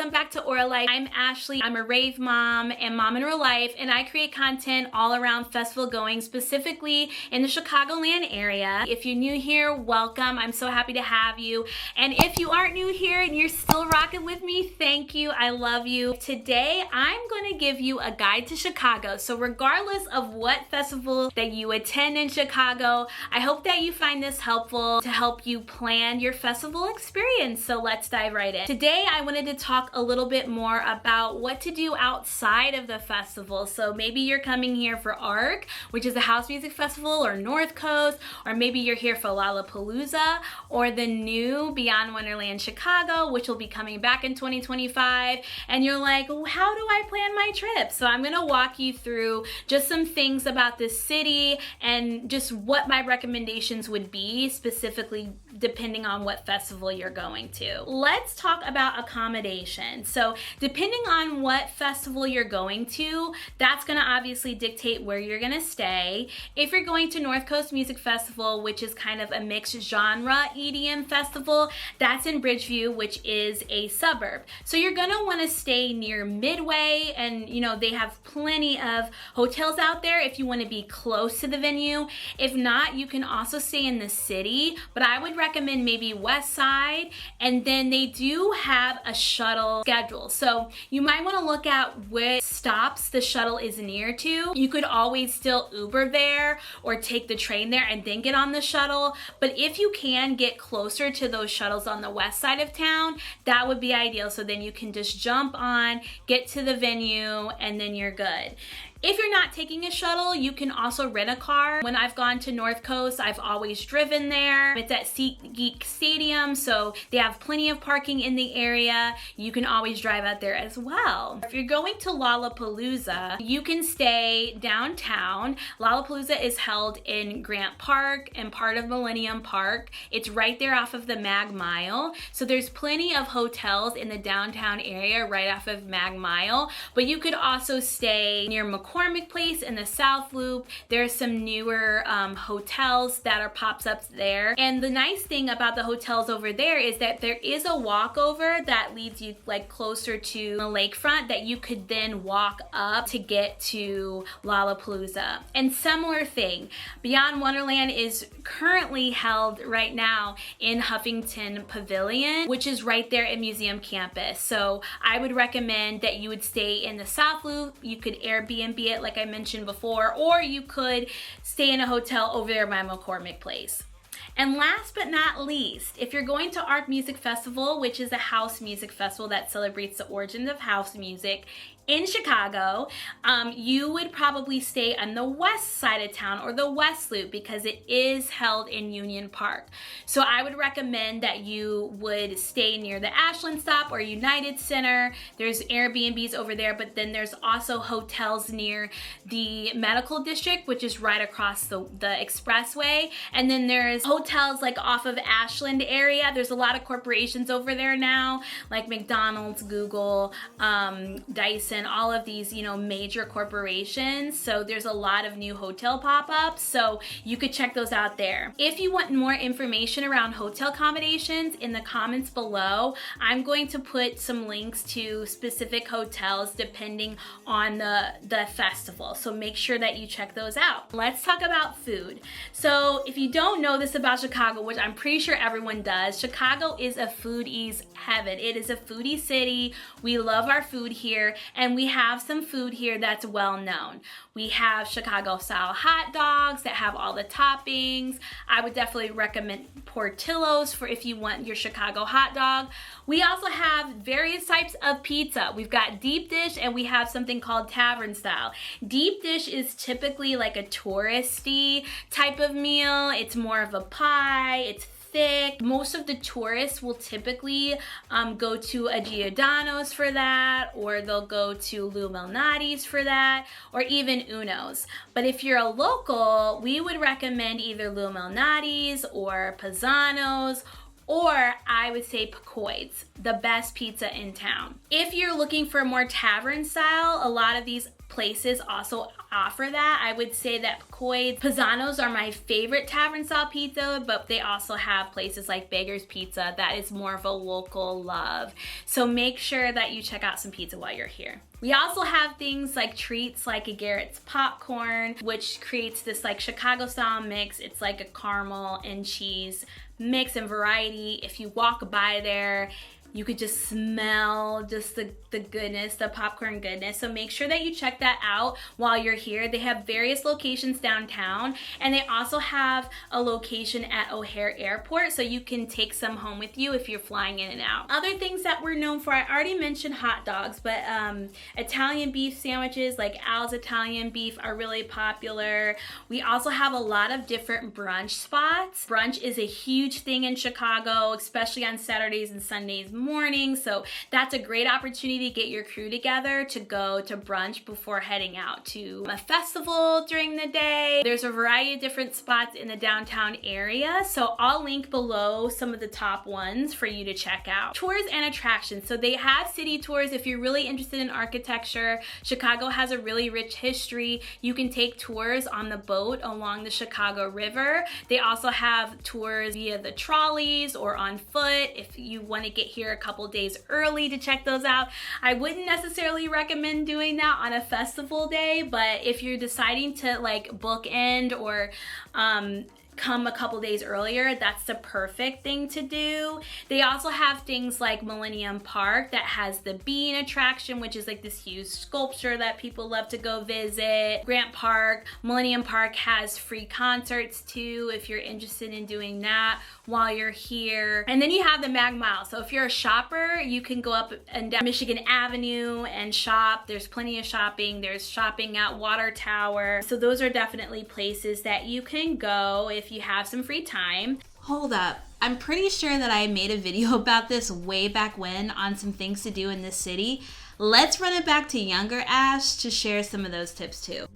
welcome back to Aura Life. I'm Ashleigh. I'm a rave mom and mom in real life, and I create content all around festival going, specifically in the Chicagoland area. If you're new here, welcome. I'm so happy to have you. And if you aren't new here and you're still rocking with me, thank you. I love you. Today, I'm going to give you a guide to Chicago. So regardless of what festival that you attend in Chicago, I hope that you find this helpful to help you plan your festival experience. So let's dive right in. Today, I wanted to talk a little bit more about what to do outside of the festival. So maybe you're coming here for ARC, which is a house music festival, or Northcoast, or maybe you're here for Lollapalooza, or the new Beyond Wonderland Chicago, which will be coming back in 2025. And you're like, well, how do I plan my trip? So I'm gonna walk you through just some things about this city and just what my recommendations would be, specifically depending on what festival you're going to. Let's talk about accommodation. So depending on what festival you're going to, that's gonna obviously dictate where you're gonna stay. If you're going to Northcoast Music Festival, which is kind of a mixed genre EDM festival, that's in Bridgeview, which is a suburb. So you're gonna wanna stay near Midway, and you know, they have plenty of hotels out there if you wanna be close to the venue. If not, you can also stay in the city, but I would recommend maybe West Side, and then they do have a shuttle schedule. So you might want to look at which stops the shuttle is near to. You could always still Uber there or take the train there and then get on the shuttle. But if you can get closer to those shuttles on the west side of town, that would be ideal. So then you can just jump on, get to the venue, and then you're good. If you're not taking a shuttle, you can also rent a car. When I've gone to Northcoast, I've always driven there. It's at SeatGeek Stadium, so they have plenty of parking in the area. You can always drive out there as well. If you're going to Lollapalooza, you can stay downtown. Lollapalooza is held in Grant Park and part of Millennium Park. It's right there off of the Mag Mile. So there's plenty of hotels in the downtown area right off of Mag Mile, but you could also stay near McCormick Place in the South Loop. There's some newer hotels that are pops up there. And the nice thing about the hotels over there is that there is a walkover that leads you like closer to the lakefront that you could then walk up to get to Lollapalooza. And similar thing, Beyond Wonderland is currently held right now in Huffington Pavilion, which is right there at Museum Campus. So I would recommend that you would stay in the South Loop. You could Airbnb it like I mentioned before, or you could stay in a hotel over there by McCormick Place. And last but not least, if you're going to ARC Music Festival, which is a house music festival that celebrates the origins of house music in Chicago, you would probably stay on the west side of town, or the West Loop, because it is held in Union Park. So I would recommend that you would stay near the Ashland stop or United Center. There's Airbnbs over there, but then there's also hotels near the Medical District, which is right across the expressway. And then there's hotels like off of Ashland area. There's a lot of corporations over there now, like McDonald's, Google, Dyson, all of these, you know, major corporations. So there's a lot of new hotel pop-ups, so you could check those out there. If you want more information around hotel accommodations, in the comments below, I'm going to put some links to specific hotels depending on the festival. So make sure that you check those out. Let's talk about food. So if you don't know this about Chicago, which I'm pretty sure everyone does, Chicago is a foodie's heaven. It is a foodie city. We love our food here, and we have some food here that's well known. We have Chicago style hot dogs that have all the toppings. I would definitely recommend Portillo's for if you want your Chicago hot dog. We also have various types of pizza. We've got deep dish, and we have something called tavern style. Deep dish is typically like a touristy type of meal. It's more of a pie. It's thick. Most of the tourists will typically go to a Giordano's for that, or they'll go to Lou Malnati's for that, or even Uno's. But if you're a local, we would recommend either Lou Malnati's or Pisano's, or I would say Picoide's, the best pizza in town. If you're looking for more tavern style, a lot of these places also offer that. I would say that Picoide's, Pisano's are my favorite tavern style pizza, but they also have places like Beggar's Pizza that is more of a local love. So make sure that you check out some pizza while you're here. We also have things like treats like a Garrett's popcorn, which creates this like Chicago style mix. It's like a caramel and cheese mix and variety. If you walk by there, you could just smell just the goodness, the popcorn goodness. So make sure that you check that out while you're here. They have various locations downtown, and they also have a location at O'Hare Airport, so you can take some home with you if you're flying in and out. Other things that we're known for, I already mentioned hot dogs, but Italian beef sandwiches like Al's Italian Beef are really popular. We also have a lot of different brunch spots. Brunch is a huge thing in Chicago, especially on Saturdays and Sundays morning. So that's a great opportunity to get your crew together to go to brunch before heading out to a festival during the day. There's a variety of different spots in the downtown area. So I'll link below some of the top ones for you to check out. Tours and attractions. So they have city tours if you're really interested in architecture. Chicago has a really rich history. You can take tours on the boat along the Chicago River. They also have tours via the trolleys or on foot if you want to get here a couple days early to check those out. I wouldn't necessarily recommend doing that on a festival day, but if you're deciding to like bookend or come a couple days earlier, that's the perfect thing to do. They also have things like Millennium Park that has the Bean attraction, which is like this huge sculpture that people love to go visit. Grant Park, Millennium Park has free concerts too if you're interested in doing that while you're here. And then you have the Mag Mile. So if you're a shopper, you can go up and down Michigan Avenue and shop. There's plenty of shopping. There's shopping at Water Tower. So those are definitely places that you can go if you have some free time. Hold up. I'm pretty sure that I made a video about this way back when on some things to do in this city. Let's run it back to younger Ash to share some of those tips too.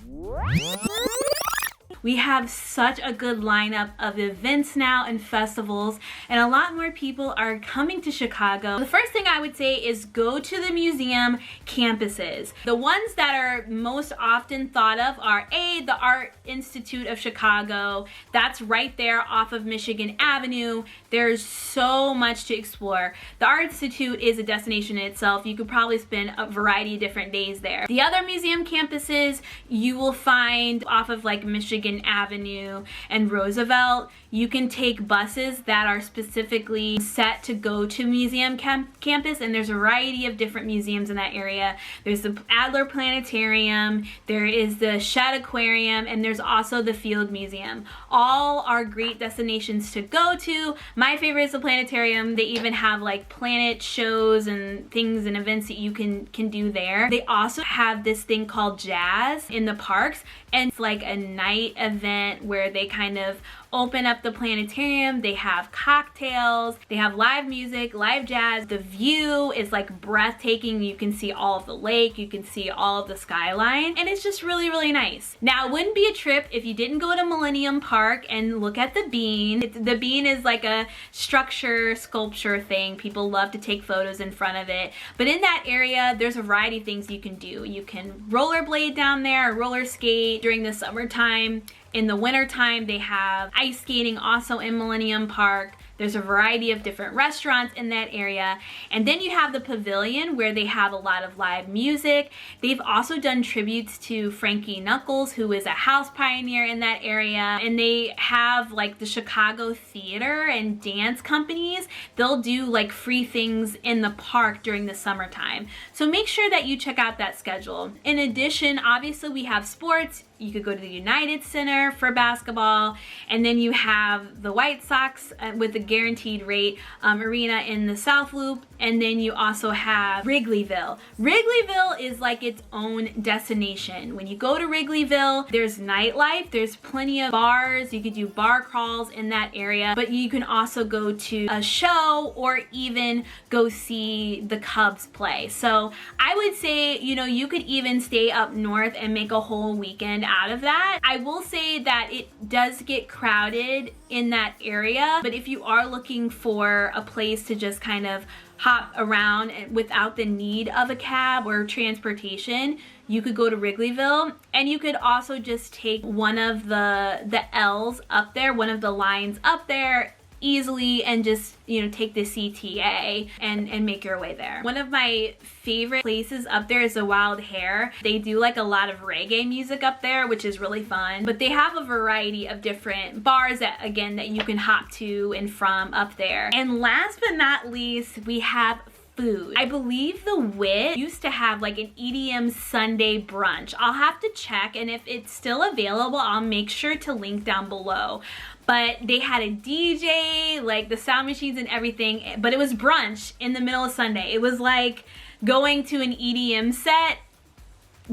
We have such a good lineup of events now and festivals, and a lot more people are coming to Chicago. The first thing I would say is go to the museum campuses. The ones that are most often thought of are the Art Institute of Chicago. That's right there off of Michigan Avenue. There's so much to explore. The Art Institute is a destination in itself. You could probably spend a variety of different days there. The other museum campuses you will find off of like Michigan Avenue and Roosevelt. You can take buses that are specifically set to go to museum campus, and there's a variety of different museums in that area. There's the Adler Planetarium, there is the Shedd Aquarium, and there's also the Field Museum. All are great destinations to go to. My favorite is the planetarium. They even have like planet shows and things and events that you can do there. They also have this thing called Jazz in the parks, and it's like a night event where they kind of open up the planetarium. They have cocktails, they have live music, live jazz. The view is like breathtaking. You can see all of the lake, you can see all of the skyline, and it's just really, really nice. Now, it wouldn't be a trip if you didn't go to Millennium Park and look at the Bean. The Bean is like a sculpture thing. People love to take photos in front of it. But in that area, there's a variety of things you can do. You can rollerblade down there, or roller skate during the summertime. In the wintertime, they have ice skating also in Millennium Park. There's a variety of different restaurants in that area. And then you have the pavilion where they have a lot of live music. They've also done tributes to Frankie Knuckles, who is a house pioneer in that area. And they have like the Chicago theater and dance companies. They'll do like free things in the park during the summertime. So make sure that you check out that schedule. In addition, obviously we have sports. You could go to the United Center for basketball, and then you have the White Sox with the guaranteed rate arena in the South Loop, and then you also have Wrigleyville. Wrigleyville is like its own destination. When you go to Wrigleyville, there's nightlife, there's plenty of bars, you could do bar crawls in that area, but you can also go to a show or even go see the Cubs play. So I would say, you know, you could even stay up north and make a whole weekend out of that. I will say that it does get crowded in that area, but if you are looking for a place to just kind of hop around without the need of a cab or transportation, you could go to Wrigleyville, and you could also just take one of the L's up there, one of the lines up there easily, and just, you know, take the CTA and make your way there. One of my favorite places up there is the Wild Hare. They do like a lot of reggae music up there, which is really fun, but they have a variety of different bars that, again, that you can hop to and from up there. And last but not least, we have food. I believe the Wit used to have like an EDM Sunday brunch. I'll have to check, and if it's still available, I'll make sure to link down below. But they had a DJ, like the sound machines and everything, but it was brunch in the middle of Sunday. It was like going to an EDM set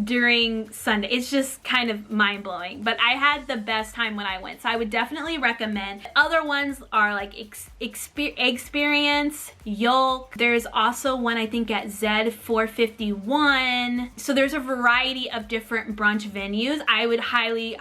during Sunday. It's just kind of mind-blowing, but I had the best time when I went, so I would definitely recommend. Other ones are like Experience, Yolk. There's also one I think at Z451. So there's a variety of different brunch venues. I would highly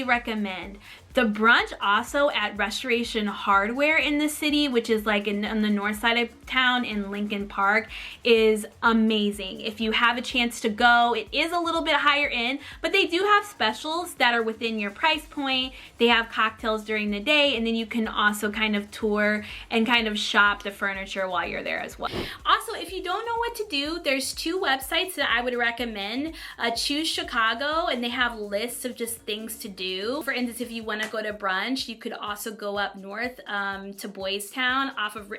recommend. The brunch also at Restoration Hardware in the city, which is like on the north side of town in Lincoln Park, is amazing. If you have a chance to go, it is a little bit higher end, but they do have specials that are within your price point. They have cocktails during the day, and then you can also kind of tour and kind of shop the furniture while you're there as well. Also, if you don't know what to do, there's two websites that I would recommend. Choose Chicago, and they have lists of just things to do. For instance, if you want to go to brunch, you could also go up north to Boys Town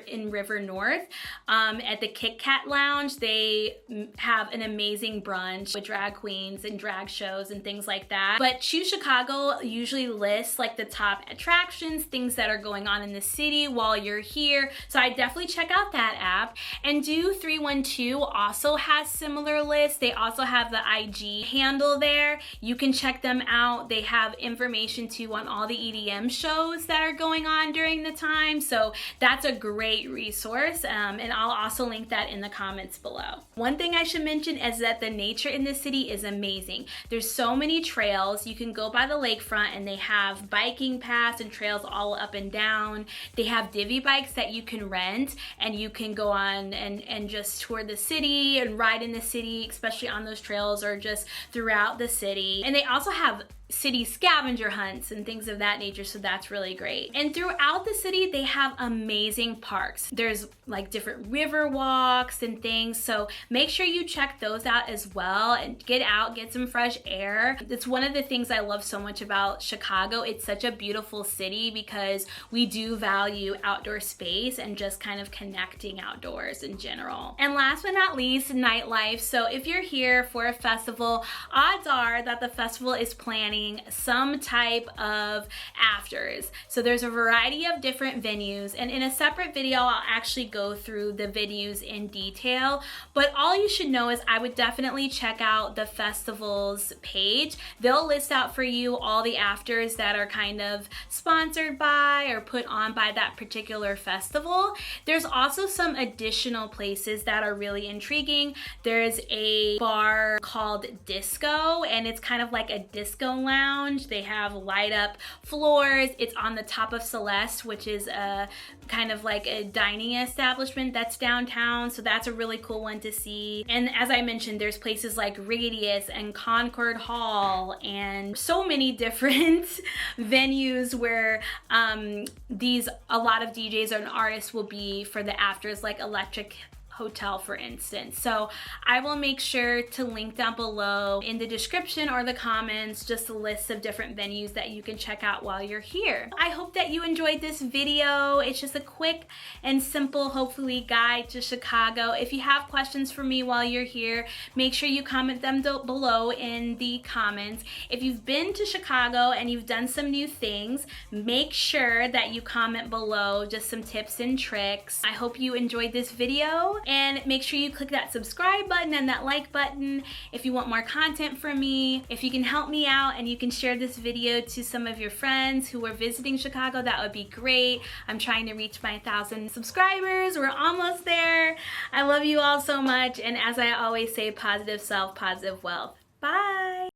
in River North. At the Kit Kat Lounge, they have an amazing brunch with drag queens and drag shows and things like that. But Choose Chicago usually lists like the top attractions, things that are going on in the city while you're here. So I definitely check out that app. And Do 312 also has similar lists. They also have the IG handle there. You can check them out. They have information too on all the EDM shows that are going on during the time. So that's a great resource. And I'll also link that in the comments below. One thing I should mention is that the nature in this city is amazing. There's so many trails. You can go by the lakefront, and they have biking paths and trails all up and down. They have divvy bikes that you can rent, and you can go on and just tour the city and ride in the city, especially on those trails or just throughout the city. And they also have city scavenger hunts and things of that nature, so that's really great. And throughout the city, they have amazing parks. There's like different river walks and things, so make sure you check those out as well and get out, get some fresh air. It's one of the things I love so much about Chicago. It's such a beautiful city because we do value outdoor space and just kind of connecting outdoors in general. And last but not least, nightlife. So if you're here for a festival, odds are that the festival is planning some type of afters. So there's a variety of different venues, and in a separate video I'll actually go through the venues in detail, but all you should know is I would definitely check out the festival's page. They'll list out for you all the afters that are kind of sponsored by or put on by that particular festival. There's also some additional places that are really intriguing. There's a bar called Disco, and it's kind of like a disco lounge. They have light up floors. It's on the top of Celeste, which is a kind of like a dining establishment that's downtown. So that's a really cool one to see. And as I mentioned, there's places like Radius and Concord Hall and so many different venues where a lot of DJs and artists will be for the afters, like Electric Hotel, for instance. So I will make sure to link down below in the description or the comments just a list of different venues that you can check out while you're here. I hope that you enjoyed this video. It's just a quick and simple, hopefully, guide to Chicago. If you have questions for me while you're here, make sure you comment them below in the comments. If you've been to Chicago and you've done some new things, make sure that you comment below just some tips and tricks. I hope you enjoyed this video, and make sure you click that subscribe button and that like button if you want more content from me. If you can help me out and you can share this video to some of your friends who are visiting Chicago, that would be great. I'm trying to reach my 1,000 subscribers. We're almost there. I love you all so much, and as I always say, positive self, positive wealth. Bye.